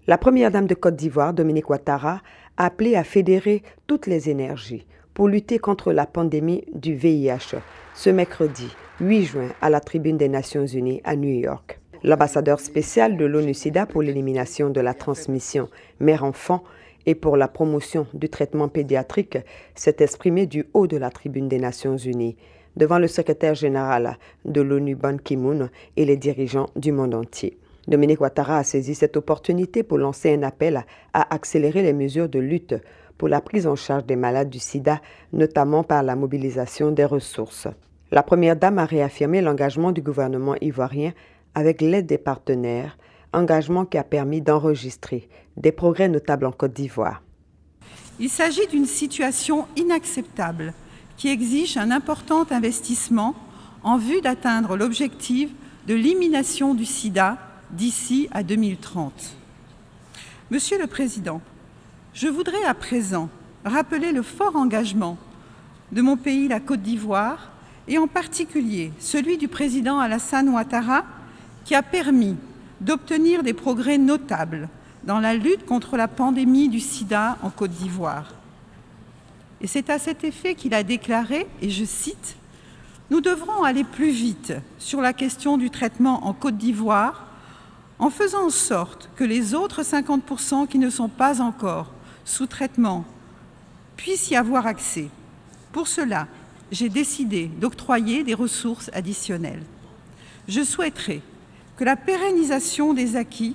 La première dame de Côte d'Ivoire, Dominique Ouattara, a appelé à fédérer toutes les énergies pour lutter contre la pandémie du VIH ce mercredi 8 juin à la Tribune des Nations Unies à New York. L'ambassadeur spécial de l'ONU-SIDA pour l'élimination de la transmission mère-enfant et pour la promotion du traitement pédiatrique s'est exprimé du haut de la Tribune des Nations Unies devant le secrétaire général de l'ONU Ban Ki-moon et les dirigeants du monde entier. Dominique Ouattara a saisi cette opportunité pour lancer un appel à accélérer les mesures de lutte pour la prise en charge des malades du sida, notamment par la mobilisation des ressources. La première dame a réaffirmé l'engagement du gouvernement ivoirien avec l'aide des partenaires, engagement qui a permis d'enregistrer des progrès notables en Côte d'Ivoire. Il s'agit d'une situation inacceptable qui exige un important investissement en vue d'atteindre l'objectif de l'élimination du sida d'ici à 2030. Monsieur le Président, je voudrais à présent rappeler le fort engagement de mon pays, la Côte d'Ivoire, et en particulier celui du président Alassane Ouattara, qui a permis d'obtenir des progrès notables dans la lutte contre la pandémie du sida en Côte d'Ivoire. Et c'est à cet effet qu'il a déclaré, et je cite, « Nous devrons aller plus vite sur la question du traitement en Côte d'Ivoire en faisant en sorte que les autres 50% qui ne sont pas encore sous traitement puissent y avoir accès. Pour cela, j'ai décidé d'octroyer des ressources additionnelles. Je souhaiterais que la pérennisation des acquis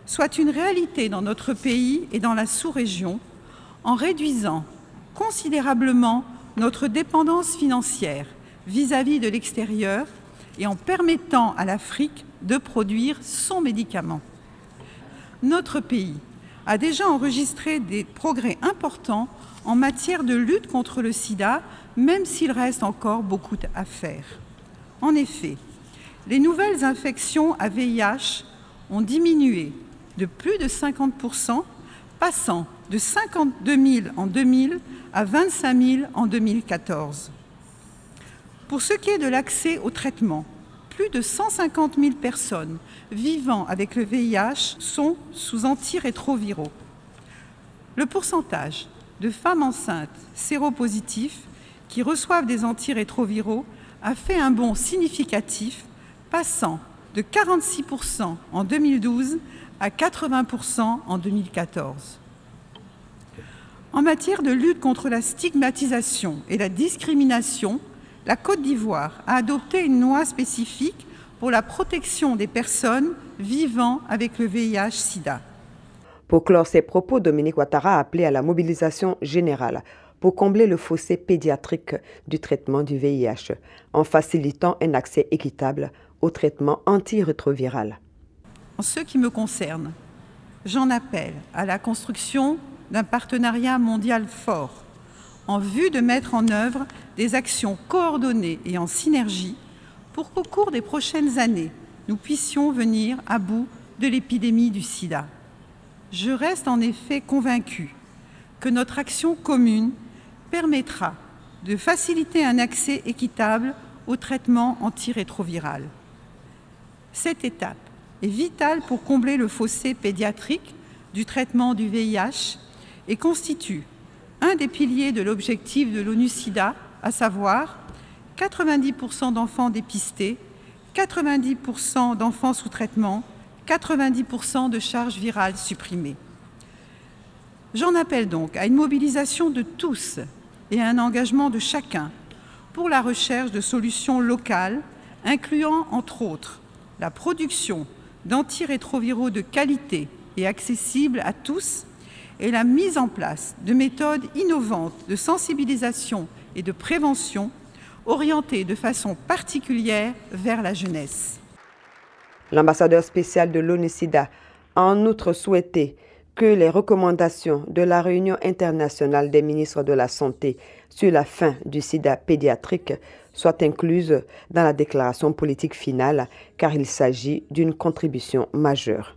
soit une réalité dans notre pays et dans la sous-région en réduisant considérablement notre dépendance financière vis-à-vis de l'extérieur et en permettant à l'Afrique de produire son médicament. Notre pays a déjà enregistré des progrès importants en matière de lutte contre le sida, même s'il reste encore beaucoup à faire. En effet, les nouvelles infections à VIH ont diminué de plus de 50%, passant de 52 000 en 2000 à 25 000 en 2014. Pour ce qui est de l'accès au traitement, plus de 150 000 personnes vivant avec le VIH sont sous antirétroviraux. Le pourcentage de femmes enceintes séropositifs qui reçoivent des antirétroviraux a fait un bond significatif, passant de 46% en 2012 à 80% en 2014. En matière de lutte contre la stigmatisation et la discrimination, la Côte d'Ivoire a adopté une loi spécifique pour la protection des personnes vivant avec le VIH-Sida. Pour clore ses propos, Dominique Ouattara a appelé à la mobilisation générale pour combler le fossé pédiatrique du traitement du VIH en facilitant un accès équitable au traitement antirétroviral. En ce qui me concerne, j'en appelle à la construction d'un partenariat mondial fort en vue de mettre en œuvre des actions coordonnées et en synergie pour qu'au cours des prochaines années, nous puissions venir à bout de l'épidémie du sida. Je reste en effet convaincue que notre action commune permettra de faciliter un accès équitable au traitement antirétroviral. Cette étape est vitale pour combler le fossé pédiatrique du traitement du VIH et constitue un des piliers de l'objectif de l'ONU-SIDA, à savoir 90% d'enfants dépistés, 90% d'enfants sous traitement, 90% de charges virales supprimées. J'en appelle donc à une mobilisation de tous et à un engagement de chacun pour la recherche de solutions locales, incluant entre autres la production d'antirétroviraux de qualité et accessibles à tous et la mise en place de méthodes innovantes de sensibilisation et de prévention orientées de façon particulière vers la jeunesse. L'ambassadeur spécial de l'ONU-SIDA a en outre souhaité que les recommandations de la réunion internationale des ministres de la Santé sur la fin du sida pédiatrique soient incluses dans la déclaration politique finale, car il s'agit d'une contribution majeure.